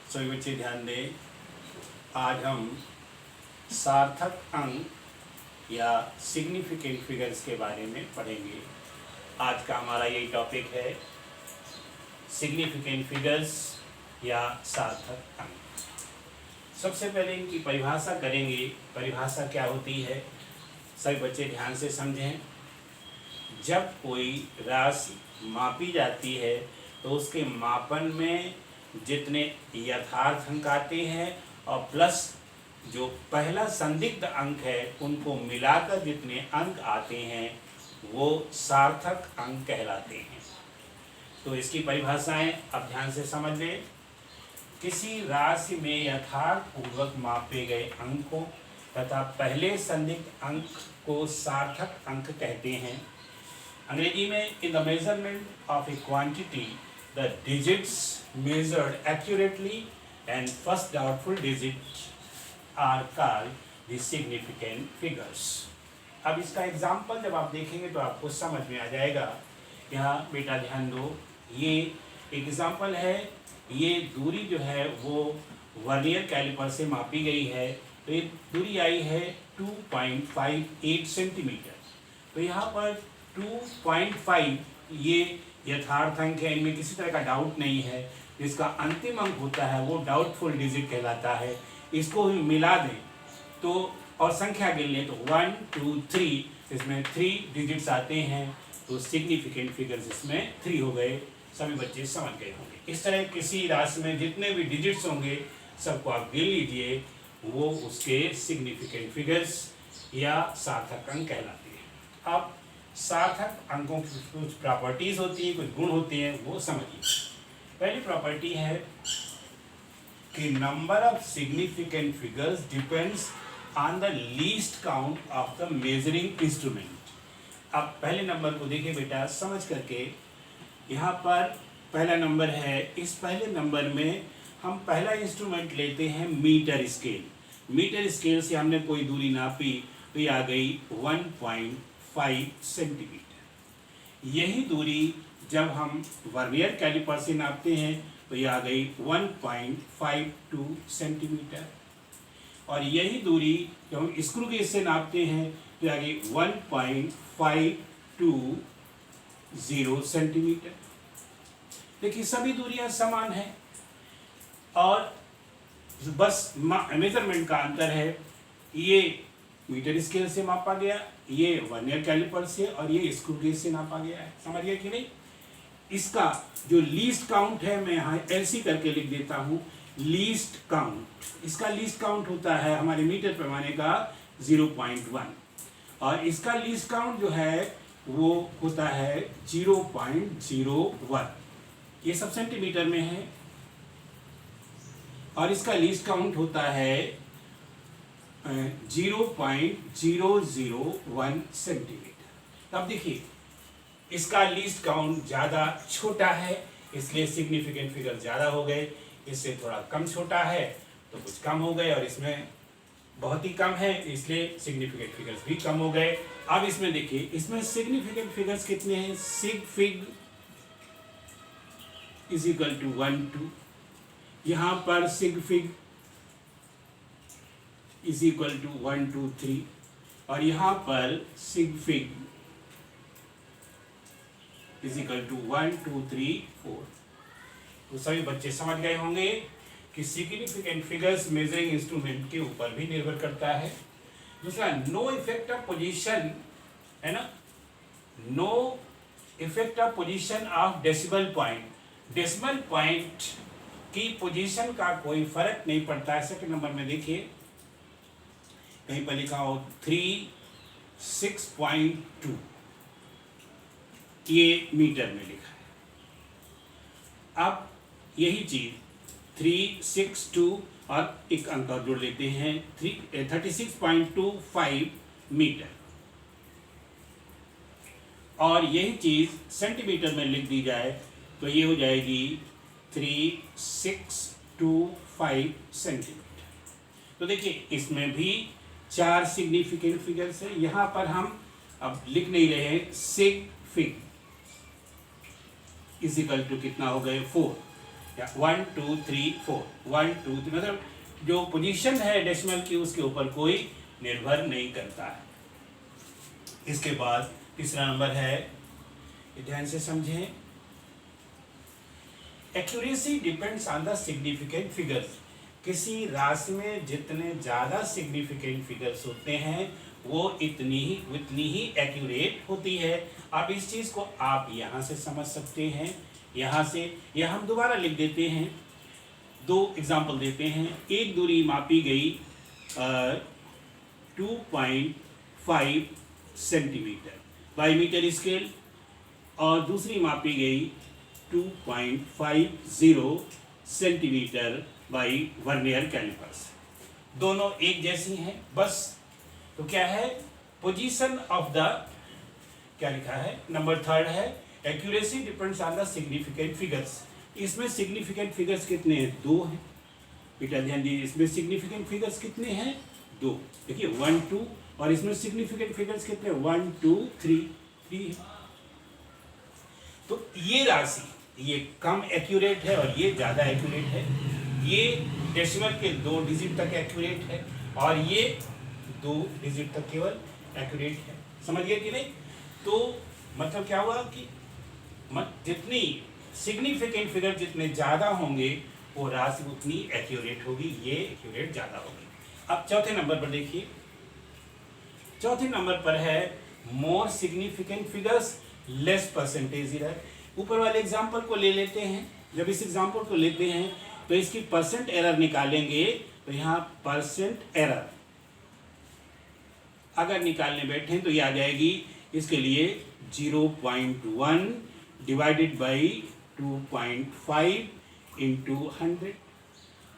सभी बच्चे ध्यान दें। आज हम सार्थक अंक या सिग्निफिकेंट फिगर्स के बारे में पढ़ेंगे। आज का हमारा यही टॉपिक है, सिग्निफिकेंट फिगर्स या सार्थक अंक। सबसे पहले इनकी परिभाषा करेंगे। परिभाषा क्या होती है, सभी बच्चे ध्यान से समझें। जब कोई राशि मापी जाती है तो उसके मापन में जितने यथार्थ अंक आते हैं और प्लस जो पहला संदिग्ध अंक है उनको मिलाकर जितने अंक आते हैं वो सार्थक अंक कहलाते हैं। तो इसकी परिभाषाएं अब ध्यान से समझ लें। किसी राशि में यथार्थ पूर्वक मापे गए अंक को तथा पहले संदिग्ध अंक को सार्थक अंक कहते हैं। अंग्रेजी में in the measurement of A quantity the digits measured accurately and first doubtful digits are called the significant figures। अब इसका एग्जाम्पल जब आप देखेंगे तो आपको समझ में आ जाएगा। यहाँ बेटा ध्यान दो, ये एग्जाम्पल है। ये दूरी जो है वो वर्नियर कैलिपर से मापी गई है। तो ये दूरी आई है 2.58 सेंटीमीटर। तो यहाँ पर 2.5 ये यथार्थ अंक है, इनमें किसी तरह का डाउट नहीं है। जिसका अंतिम अंक होता है वो डाउटफुल डिजिट कहलाता है। इसको भी मिला दें तो और संख्या गिन लें तो 1 2 3, इसमें 3 डिजिट्स आते हैं तो सिग्निफिकेंट फिगर्स इसमें 3 हो गए। सभी बच्चे समझ गए होंगे। इस तरह किसी राशि में जितने भी डिजिट्स होंगे सबको आप गिन लीजिए, वो उसके सिग्निफिकेंट फिगर्स या सार्थक अंक कहलाते हैं। अब सार्थक अंकों की कुछ प्रॉपर्टीज होती हैं, कुछ गुण होते हैं, वो समझिए। पहली प्रॉपर्टी है कि number of significant figures depends on the least count of the measuring instrument. अब पहले नंबर को देखिए बेटा समझ करके। यहाँ पर पहला नंबर है। इस पहले नंबर में हम पहला इंस्ट्रूमेंट लेते हैं मीटर स्केल। मीटर स्केल से हमने कोई दूरी नापी तो ये आ गई 1.5 सेंटीमीटर। यही दूरी जब हम वर्नियर कैलिपर से नापते हैं तो ये आ गई 1.52 सेंटीमीटर। और यही दूरी जब हम स्क्रू गेज से नापते हैं तो ये आ गई 1.520 सेंटीमीटर। देखिए सभी दूरियां समान हैं और बस मेजरमेंट का अंतर है। ये मीटर स्केल से मापा गया, ये वर्नियर कैलिपर से, और ये स्क्रू गेज से नापा गया है। समझ गए कि नहीं? इसका जो लीस्ट काउंट है मैं यहाँ ऐसी करके लिख देता हूँ, लीस्ट काउंट। इसका लीस्ट काउंट होता है हमारे मीटर पैमाने का 0.1 और इसका लीस्ट काउंट जो है वो होता है 0.01। ये सब सेंटीमीटर में है और इसका लीस्ट काउंट होता है 0.001 सेंटीमीटर। अब देखिए इसका लीस्ट काउंट ज़्यादा छोटा है इसलिए सिग्निफिकेंट फिगर ज़्यादा हो गए। इससे थोड़ा कम छोटा है तो कुछ कम हो गए और इसमें बहुत ही कम है इसलिए सिग्निफिकेंट फिगर्स भी कम हो गए। अब इसमें देखिए, इसमें सिग्निफिकेंट फिगर्स कितने हैं? सिग फिग इज इक्वल टू 1 2। यहाँ पर सिग फिग इज इक्वल टू 1 2 3 और यहाँ पर सिग फिग इज इक्वल टू 1 2 3 4। तो सभी बच्चे समझ गए होंगे कि सिग्निफिकेंट फिगर्स मेजरिंग इंस्ट्रूमेंट के ऊपर भी निर्भर करता है। दूसरा, नो इफेक्ट ऑफ पोजीशन है ना, no effect of position of decimal point. Decimal point की पोजीशन का कोई फर्क नहीं पड़ता है। सेकंड नंबर में देखिए कहीं पर लिखा हो 36.2, ये मीटर में लिखा है। अब यही चीज 362 और एक अंक और जोड़ लेते हैं 36.25 मीटर, और यही चीज सेंटीमीटर में लिख दी जाए तो ये हो जाएगी 3625 सेंटीमीटर। तो देखिए इसमें भी 4 सिग्निफिकेंट फिगर्स है। यहाँ पर हम अब लिख नहीं रहे हैं, सिग फिग इज इक्वल टू कितना हो गए 4। या 1 2 3 4 1 2 3, मतलब जो पोजीशन है डेसिमल की उसके ऊपर कोई निर्भर नहीं करता है। इसके बाद तीसरा नंबर है, ध्यान से समझें, accuracy depends on the significant figures. किसी राशि में जितने ज़्यादा सिग्निफिकेंट फिगर्स होते हैं वो उतनी ही एक्यूरेट होती है। अब इस चीज़ को आप यहाँ से समझ सकते हैं, यहाँ से यह हम दोबारा लिख देते हैं, दो एग्जाम्पल देते हैं। एक दूरी मापी गई 2.5 सेंटीमीटर बाई मीटर स्केल और दूसरी मापी गई 2.50 सेंटीमीटर बाई वर्नियर कैलिपर्स। दोनों एक जैसी हैं बस। तो क्या है, पोजीशन ऑफ द, क्या लिखा है, नंबर थर्ड है, accuracy depends on the significant figures. इसमें सिग्निफिकेंट फिगर्स कितने हैं, 2 हैं। बेटा ध्यान दीजिए, इसमें सिग्निफिकेंट फिगर्स कितने हैं, 2। देखिए 1 2, और इसमें सिग्निफिकेंट फिगर्स कितने, 1 2 3 है। तो ये राशि ये कम एक्यूरेट है और ये ज़्यादा एक्यूरेट है। ये डेसिमल के 2 डिजिट तक एक्यूरेट है और ये 2 डिजिट तक केवल एक्यूरेट है। समझ गए कि नहीं? तो मतलब क्या हुआ कि जितनी सिग्निफिकेंट फिगर जितने ज़्यादा होंगे वो राशि उतनी एक्यूरेट होगी, ये एक्यूरेट ज़्यादा होगी। अब चौथे नंबर पर देखिए, चौथे नंबर पर है more significant figures less percentage error. ऊपर वाले एग्जाम्पल को ले लेते हैं। जब इस एग्जाम्पल को लेते हैं तो इसकी परसेंट एरर निकालेंगे तो यहाँ परसेंट एरर अगर निकालने बैठे तो ये आ जाएगी इसके लिए 0.1 डिवाइडेड बाई 2.5 इंटू 100,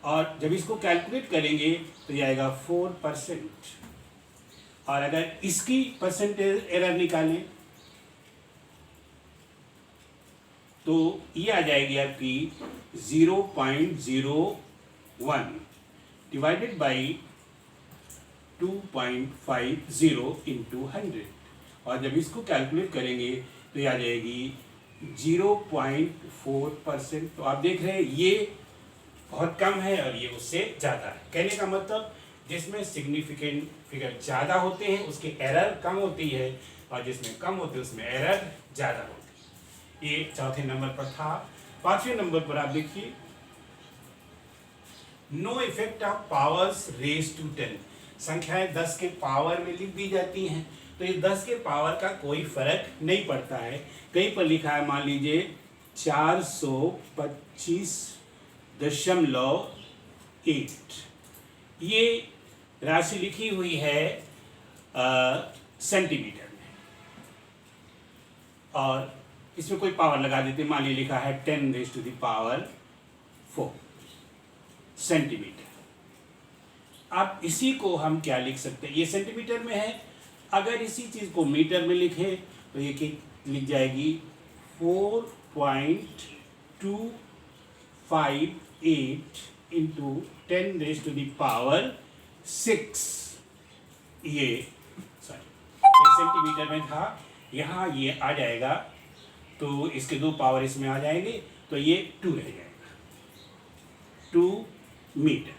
और जब इसको कैलकुलेट करेंगे तो ये आएगा 4%। और अगर इसकी परसेंटेज एरर निकालें तो ये आ जाएगी आपकी 0.01 डिवाइडेड बाई 2.50 इंटू 100, और जब इसको कैलकुलेट करेंगे तो ये आ जाएगी 0.4%। तो आप देख रहे हैं ये बहुत कम है और ये उससे ज़्यादा है। कहने का मतलब जिसमें सिग्निफिकेंट फिगर ज़्यादा होते हैं उसकी एरर कम होती है और जिसमें कम होते हैं उसमें एरर ज़्यादा होती है। ये चौथे नंबर पर था। पांचवें नंबर पर आप देखिए, no effect of powers raise to 10। संख्याएं 10 के पावर में लिख दी जाती हैं तो ये 10 के पावर का कोई फर्क नहीं पड़ता है। कहीं पर लिखा है, मान लीजिए 425.8, ये राशि लिखी हुई है सेंटीमीटर में, और इसमें कोई पावर लगा देते, मान लीजिए लिखा है 10⁴ सेंटीमीटर। अब इसी को हम क्या लिख सकते हैं, ये सेंटीमीटर में है, अगर इसी चीज़ को मीटर में लिखें तो ये लिख जाएगी 4.258 इंटू 10⁶। ये सेंटीमीटर में था, यहाँ ये आ जाएगा तो इसके 2 पावर इसमें आ जाएंगे तो ये 2 रह जाएगा, 2 मीटर।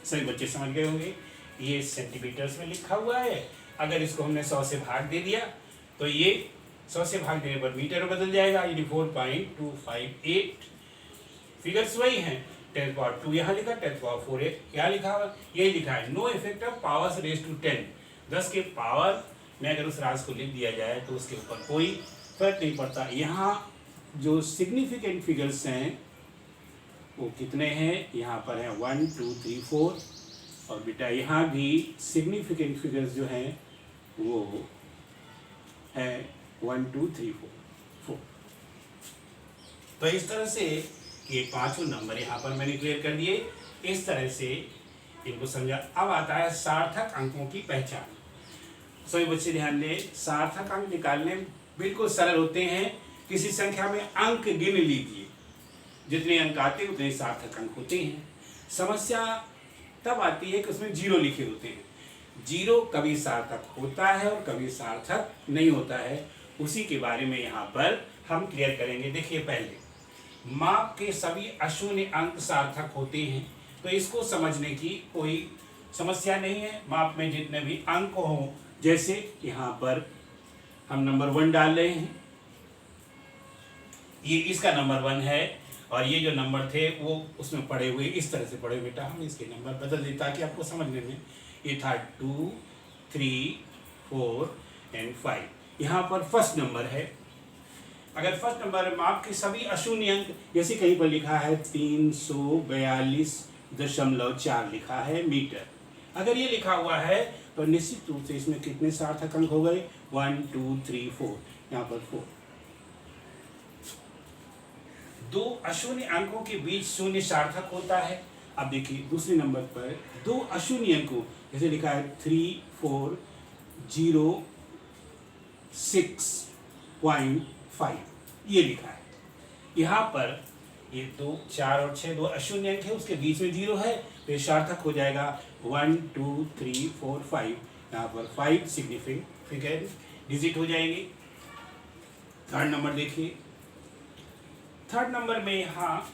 सभी बच्चे समझ गए होंगे। ये सेंटीमीटर्स में लिखा हुआ है, अगर इसको हमने 100 से भाग दे दिया तो ये 100 से भाग देने पर मीटर में बदल जाएगा, यानी 4.258। फिगर्स वही हैं, 10⁻2 यहाँ लिखा, 10⁻4 क्या लिखा हुआ, यही लिखा है, no effect of powers raise to 10। 10 के पावर में अगर उस राशि को लिख दिया जाए तो उसके ऊपर कोई फर्क नहीं पड़ता। यहाँ जो सिग्निफिकेंट फिगर्स हैं वो कितने हैं, यहाँ पर है 1 2 3 4, और बेटा यहाँ भी सिग्निफिकेंट फिगर्स जो हैं वो है 1 2 3 4। तो इस तरह से ये 5 नंबर यहाँ पर मैंने क्लियर कर दिए। इस तरह से इनको समझा। अब आता है सार्थक अंकों की पहचान। सभी बच्चे ध्यान दें, सार्थक अंक निकालने बिल्कुल सरल होते हैं। किसी संख्या में अंक गिन लीजिए, जितने अंक आते हैं उतने सार्थक अंक होते हैं। समस्या तब आती है कि उसमें 0 लिखे होते हैं। 0 कभी सार्थक होता है और कभी सार्थक नहीं होता है, उसी के बारे में यहाँ पर हम क्लियर करेंगे। देखिए, पहले माप के सभी अशून्य अंक सार्थक होते हैं। तो इसको समझने की कोई समस्या नहीं है। माप में जितने भी अंक हों, जैसे यहाँ पर हम नंबर 1 डाल रहे हैं, ये इसका नंबर 1 है, और ये जो नंबर थे वो उसमें पड़े हुए इस तरह से पड़े हुए, बेटा हम इसके नंबर बदल दें ताकि आपको समझने में। ये था 2, 3, 4 एंड 5। यहाँ पर फर्स्ट नंबर है। अगर फर्स्ट नंबर है, माप के सभी अशून्य अंक, जैसे कहीं पर लिखा है 342.4 लिखा है मीटर। अगर ये लिखा हुआ है तो निश्चित रूप से इसमें कितने सार्थक अंक हो गए? 1, 2, 3, 4। यहाँ पर 4। दो अशून्य अंकों के बीच शून्य सार्थक होता है। अब देखिए दूसरे नंबर पर दो अशून्य अंकों, जैसे लिखा है 34065, ये लिखा है। यहाँ पर ये 2, 4 और 6 दो अशून्य अंक है, उसके बीच में 0 है, तो ये सार्थक हो जाएगा 1, 2, 3, 4, 5। यहाँ पर 5 सिग्निफिकेंट डिजिट हो जाएंगे। थर्ड नंबर देखिए। थर्ड नंबर में यहाँ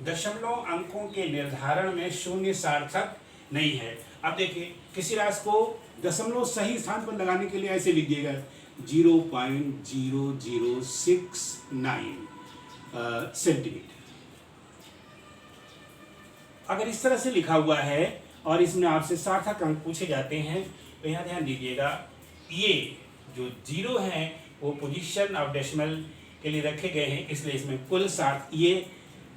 दशमलव अंकों के निर्धारण में शून्य सार्थक नहीं है। अब देखिए किसी राशि को दशमलव सही स्थान पर लगाने के लिए ऐसे लिखिएगा 0.0069 सेंटीमीटर। अगर इस तरह से लिखा हुआ है और इसमें आपसे सार्थक अंक पूछे जाते हैं तो यहाँ ध्यान दीजिएगा, ये जो 0 हैं वो पोजीशन ऑफ डेसिमल के लिए रखे गए हैं, इसलिए इसमें कुल ये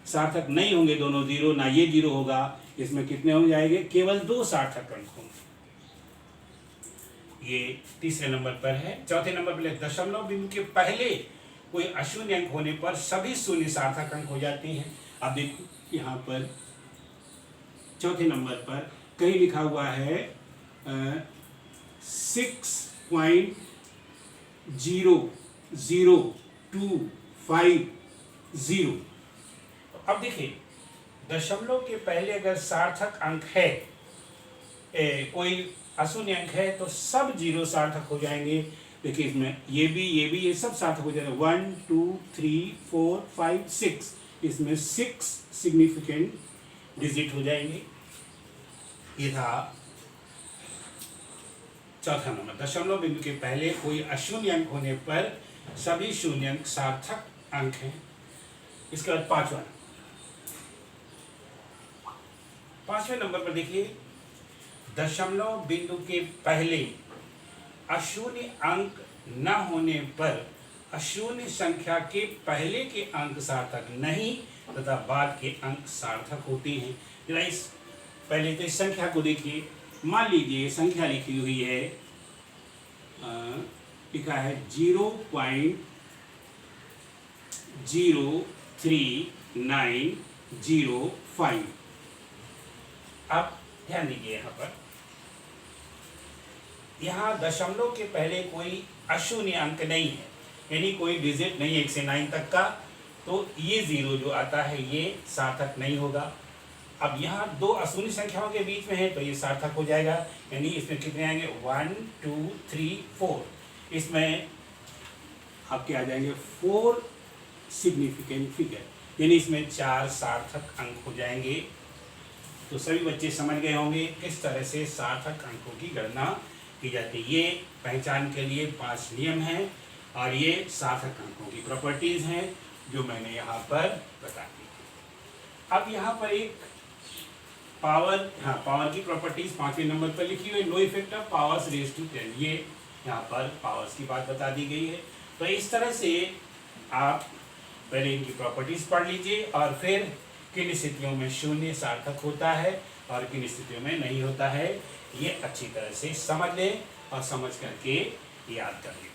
सार्थक नहीं होंगे दोनों 0, ना ये 0 होगा। इसमें कितने हो जाएंगे? केवल 2 सार्थक अंक होंगे। ये तीसरे नंबर पर है। चौथे नंबर पर दशमलव बिंदु के पहले कोई अशून्य अंक होने पर सभी शून्य सार्थक अंक हो जाते हैं। अब देखो यहाँ पर चौथे नंबर पर कहीं लिखा हुआ है 6.00250। अब देखिए दशमलव के पहले अगर सार्थक अंक है, कोई अशून्य अंक है, तो सब 0 सार्थक हो जाएंगे। देखिए इसमें ये सब सार्थक हो जाएगा। 1, 2, 3, 4, 5, 6, इसमें 6 सिग्निफिकेंट डिजिट हो जाएंगे। ये था चौथा नंबर। दशमलव बिंदु के पहले कोई अशून्य अंक होने पर सभी शून्य अंक सार्थक अंक हैं। इसके बाद पांचवें नंबर पर देखिए, दशमलव बिंदु के पहले अशून्य अंक न होने पर अशून्य संख्या के पहले के अंक सार्थक नहीं तथा बाद के अंक सार्थक होते हैं। इस पहले तो इस संख्या को देखिए। मान लीजिए संख्या लिखी हुई है, लिखा है 0.03905। अब ध्यान दीजिए यहाँ दशमलव के पहले कोई अशून्य अंक नहीं है, यानी कोई डिजिट नहीं है 1 से 9 तक का, तो ये 0 जो आता है ये सार्थक नहीं होगा। अब यहाँ दो अशून्य संख्याओं के बीच में है तो ये सार्थक हो जाएगा, यानी इसमें कितने आएंगे? 1, 2, 3, 4। इसमें आपके आ जाएंगे 4 सिग्निफिकेंट फिगर, यानी इसमें 4 सार्थक अंक हो जाएंगे। तो सभी बच्चे समझ गए होंगे किस तरह से सार्थक अंकों की गणना की जाती है। ये पहचान के लिए 5 नियम हैं और ये सार्थक अंकों की प्रॉपर्टीज हैं जो मैंने यहाँ पर बता दी। अब यहाँ पर एक पावर की प्रॉपर्टीज 5वें नंबर पर लिखी हुई, no effect of powers raise to 10। ये यहाँ पर पावर्स की बात बता दी गई है। तो इस तरह से आप पहले इनकी प्रॉपर्टीज पढ़ लीजिए और फिर किन स्थितियों में शून्य सार्थक होता है और किन स्थितियों में नहीं होता है, ये अच्छी तरह से समझ लें और समझ करके याद कर लें।